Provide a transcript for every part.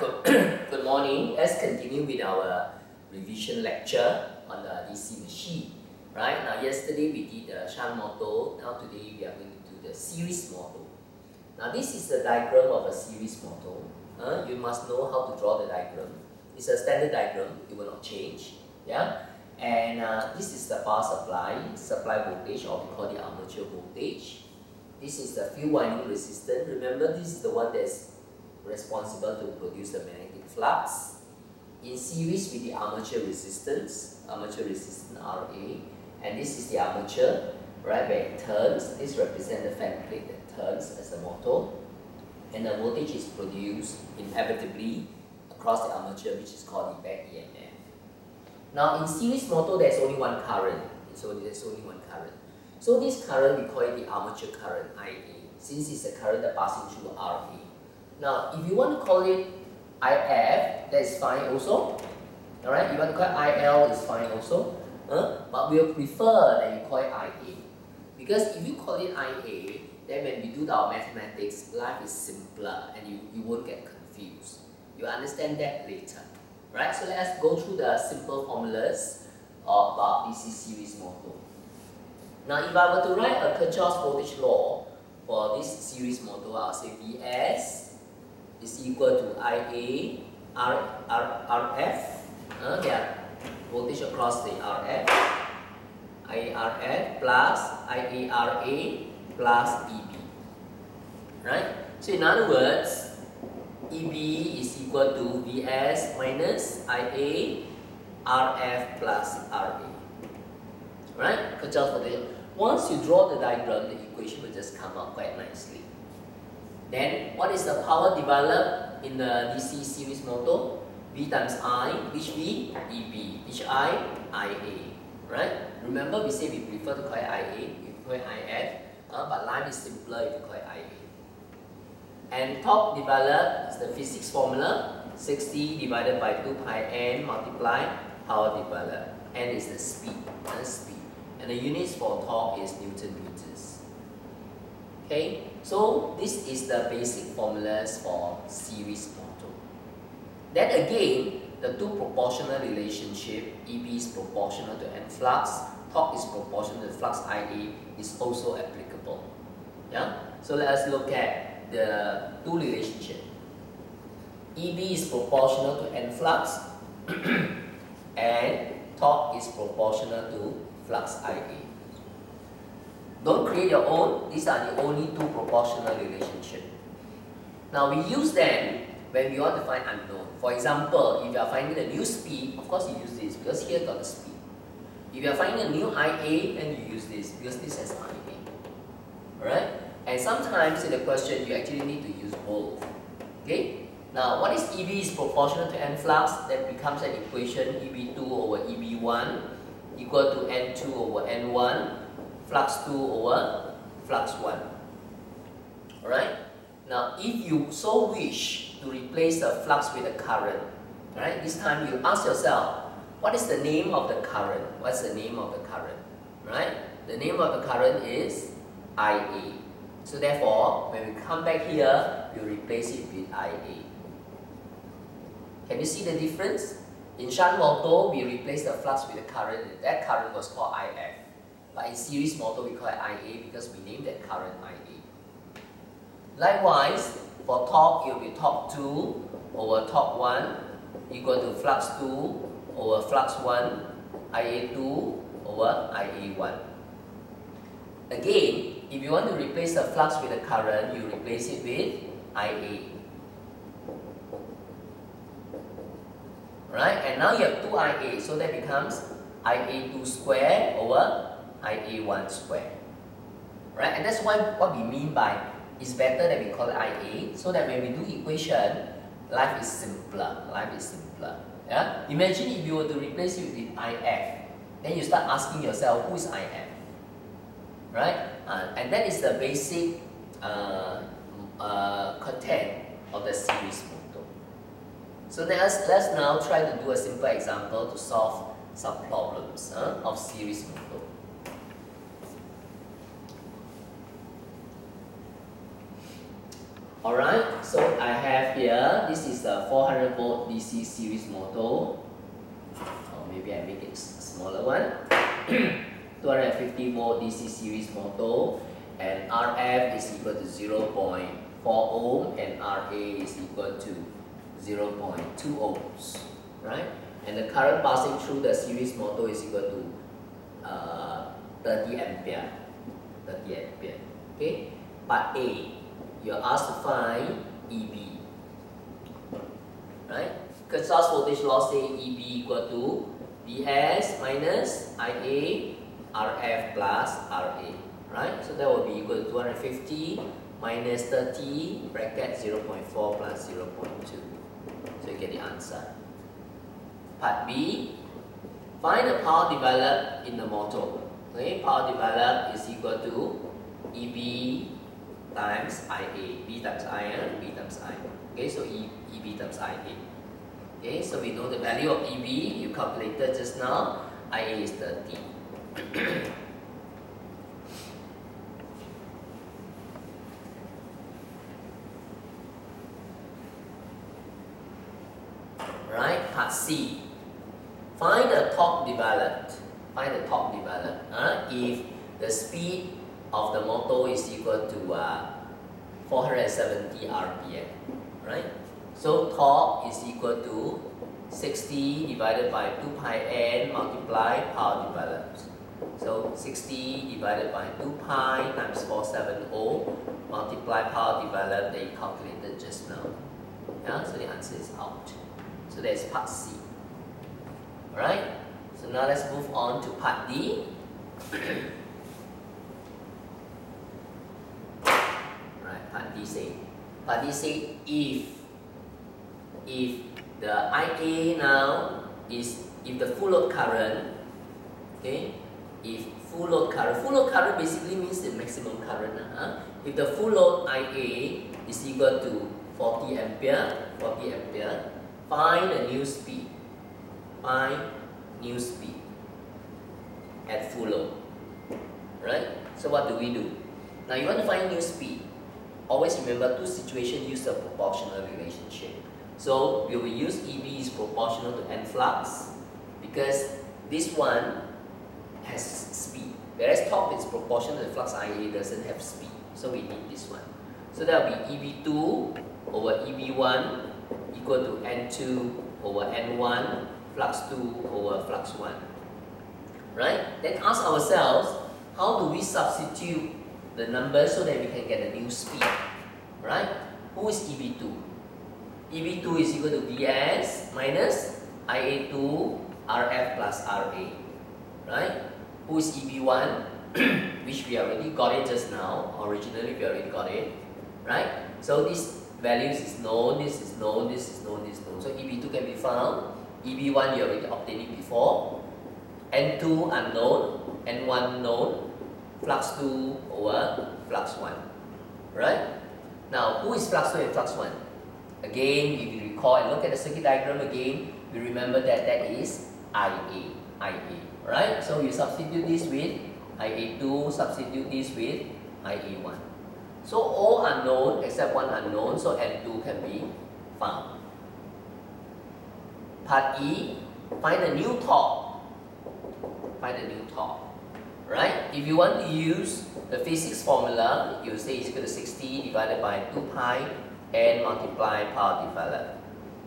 Good morning. Let's continue with our revision lecture on the DC machine. Right now, yesterday we did the shunt motor. Now today we are going to do the series motor. Now this is the diagram of a series motor. You must know how to draw the diagram. It's a standard diagram. It will not change. Yeah. And this is the power supply voltage, or we call it armature voltage. This is the field winding resistance. Remember, this is the one that's responsible to produce the magnetic flux. In series with the armature resistance RA, and this is the armature, right, where it turns. This represents the fan plate that turns as a motor, and the voltage is produced inevitably across the armature, which is called the back EMF. Now, in series motor, there's only one current. So there's only one current. So this current, we call it the armature current, IA, since it's a current that passing through RA. Now, if you want to call it IF, that is fine also. Alright, you want to call it IL, is fine also. But we'll prefer that you call it IA. Because if you call it IA, then when we do our mathematics, life is simpler and you won't get confused. You understand that later. Right? So let's go through the simple formulas about DC series motor. Now, if I were to write a Kirchhoff's voltage law for this series motor, I'll say Vs is equal to IA RF. Yeah, voltage across the RF. IRF plus IARA plus EB. Right? So in other words, EB is equal to Vs minus IA RF plus RA. Right? Kirchhoff's voltage. Once you draw the diagram, the equation will just come out quite nicely. Then, what is the power developed in the DC series motor? V times I, which V? EB, which I? IA, right? Remember, we say we prefer to call it IA, we call it IF, but line is simpler if you call it IA. And torque developed is the physics formula, 60 divided by 2 pi n multiply power developed. N is the speed, and the units for torque is Newton meters. Okay, so this is the basic formulas for series motor. Then again, the two proportional relationship, EB is proportional to N flux, torque is proportional to flux IA, is also applicable. Yeah, so let us look at the two relationship. EB is proportional to N flux, and torque is proportional to flux IA. Don't create your own. These are the only two proportional relationships. Now we use them when we want to find unknown. For example, if you are finding a new speed, of course you use this because here got the speed. If you are finding a new IA, then you use this because this has IA. Alright? And sometimes in the question you actually need to use both. Okay? Now what is EB is proportional to N flux? That becomes an equation EB2 over EB1 equal to N2 over N1. Flux 2 over flux 1. Alright? Now, if you so wish to replace the flux with a current, right? This time you ask yourself, what is the name of the current? What's the name of the current? Right? The name of the current is IA. So therefore, when we come back here, we replace it with IA. Can you see the difference? In shunt motor, we replace the flux with a current. That current was called IF. But in series motor, we call it IA because we named that current IA. Likewise, for torque, it will be torque 2 over torque 1 equal to flux 2 over flux 1, IA2 over IA1. Again, if you want to replace the flux with a current, you replace it with IA. Right? And now you have 2 IA, so that becomes IA2 square over IA1 square. Right? And that's why what we mean by it's better that we call it IA, so that when we do equation, life is simpler. Yeah? Imagine if you were to replace it with IF, then you start asking yourself, who is IF? Right? And that is the basic content of the series motor. So let's now try to do a simple example to solve some problems of series motor. Alright, so I have here, this is the 400 volt DC series motor. Or maybe I make it a smaller one. 250 volt DC series motor, and RF is equal to 0.4 ohm and RA is equal to 0.2 ohms, right? And the current passing through the series motor is equal to 30 ampere. 30 ampere. Okay. Part A, you're asked to find EB, right? Because source voltage law say EB equal to Vs minus Ia RF plus RA, right? So that will be equal to 250 minus 30 bracket 0.4 plus 0.2. So you get the answer. Part B, find the power developed in the motor. Okay, power developed is equal to EB times Ia. B times Ia, B times I. Okay, so EB times Ia. Okay, so we know the value of EB, you calculated just now, Ia is 30. Right, part C. Find the torque developed. Find the torque developed. If the speed of the motor is equal to 470 RPM, right? So torque is equal to 60 divided by 2 pi n multiply power developed. So 60 divided by 2 pi times 470 multiply power developed that you calculated just now. Yeah, so the answer is out. So that's part C. Alright, so now let's move on to part D. Right, part D say if the Ia now is, if the full load current, okay, if full load current basically means the maximum current. If the full load Ia is equal to 40 ampere, find the new speed. Find new speed at full load. Right? So what do we do? Now you want to find new speed. Always remember two situations use the proportional relationship. So we will use EB is proportional to N flux because this one has speed. Whereas torque is proportional to the flux Ia doesn't have speed. So we need this one. So that will be EB2 over EB1 equal to N2 over N1 flux 2 over flux 1. Right? Then ask ourselves, how do we substitute the numbers so that we can get a new speed? Right? Who is EB2? EB2 is equal to Vs minus Ia2 RF plus RA. Right? Who is EB1? Which we already got it just now. Originally we already got it. Right? So these values is known, this is known, this is known, this is known. So EB2 can be found. EB1 you already obtained it before. N2 unknown, N1 known, flux 2 over flux 1. Right? Now, who is flux 2 and flux 1? Again, if you recall and look at the circuit diagram again, we remember that that is Ia. Right? So you substitute this with Ia2, substitute this with Ia1. So all unknown except one unknown, so N2 can be found. Part E, find a new torque. Find a new torque. Right? If you want to use the physics formula, you say it's equal to 60 divided by 2 pi n multiply power developed.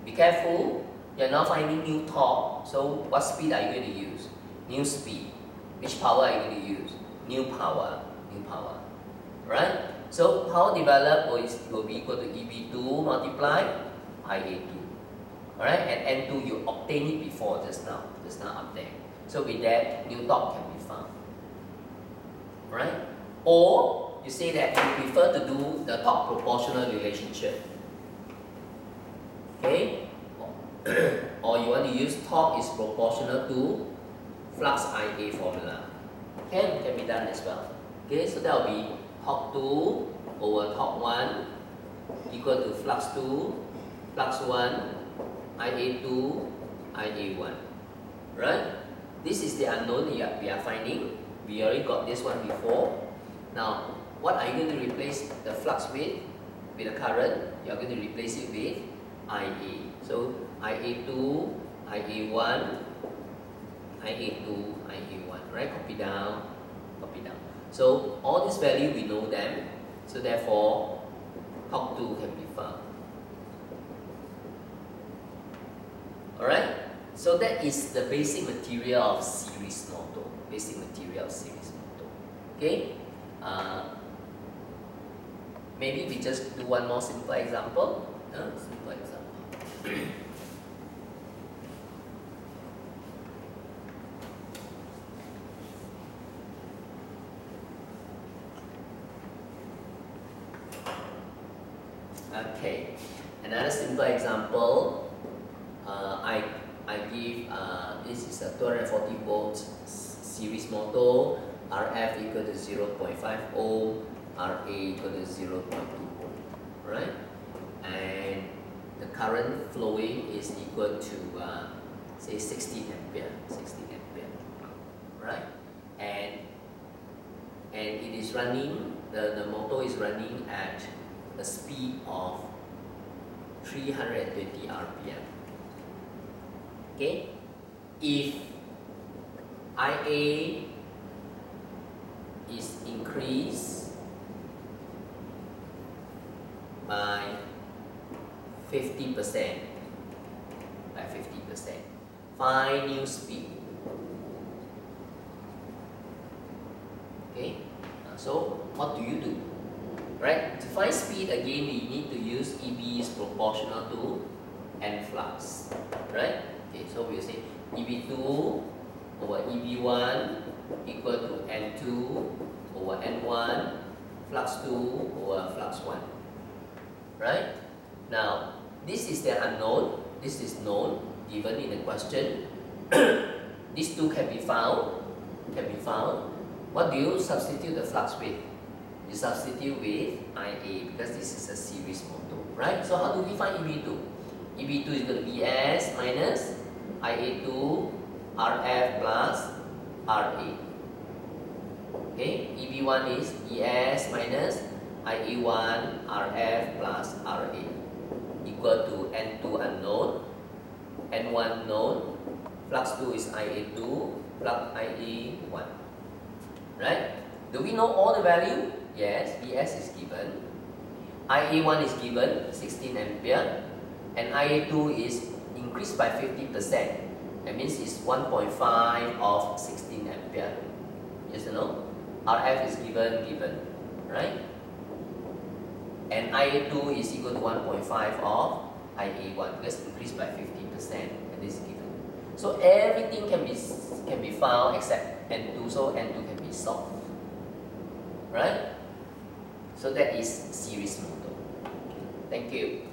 Be careful, you're now finding new torque. So what speed are you going to use? New speed. Which power are you going to use? New power. Right? So power developed will be equal to EB2 multiply Ia2. Alright, and N2 you obtained it before just now up there. So with that, new torque can be found. Right? Or you say that you prefer to do the torque proportional relationship. Okay? Or you want to use torque is proportional to flux Ia formula. Can be done as well. Okay, so that will be torque 2 over torque 1 equal to flux 2, flux 1, Ia2, Ia1. Right? This is the unknown we are finding. We already got this one before. Now, what are you going to replace the flux with? with the current, you are going to replace it with IA. So IA2, IA1, IA2, IA1, right? Copy down, copy down. So all these values we know them, so therefore HOC2 can be found. Alright? So that is the basic material of series motor. Basic material of series motor. Okay? Maybe we just do one more simple example. Simple example. Okay, another simple example. I give this is a 240 volts series motor. RF equal to 0.5 ohm. RA equal to 0.2 ohm. Right? And the current flowing is equal to say 60 ampere. 60 ampere. Right? And it is running. The motor is running at a speed of 320 RPM. Okay? If IA is increased by 50%, find new speed. Okay? So what do you do? Right? To find speed, again, we need to use EB is proportional to N flux. Right? Okay, so we'll say EB2 over EB1 equal to N2 over N1, flux 2 over flux 1. Right? Now, this is the unknown, this is known, given in the question. These two can be found. What do you substitute the flux with? You substitute with IA because this is a series motor, right? So how do we find EB2? EB2 is going to be S minus IA2 RF plus RA. Okay, EB1 is ES minus IA1 RF plus RA equal to N2 unknown, N1 known, flux 2 is IA2 plus IA1. Right? Do we know all the value? Yes, VS is given. IA1 is given 16 ampere and IA2 is increased by 50%. That means it's 1.5 of 16 ampere. Yes or no? RF is given, right? And IA2 is equal to 1.5 of IA1 because increased by 50% and this is given. So everything can be found except N2, so N2 can be solved. Right? So that is series motor. Thank you.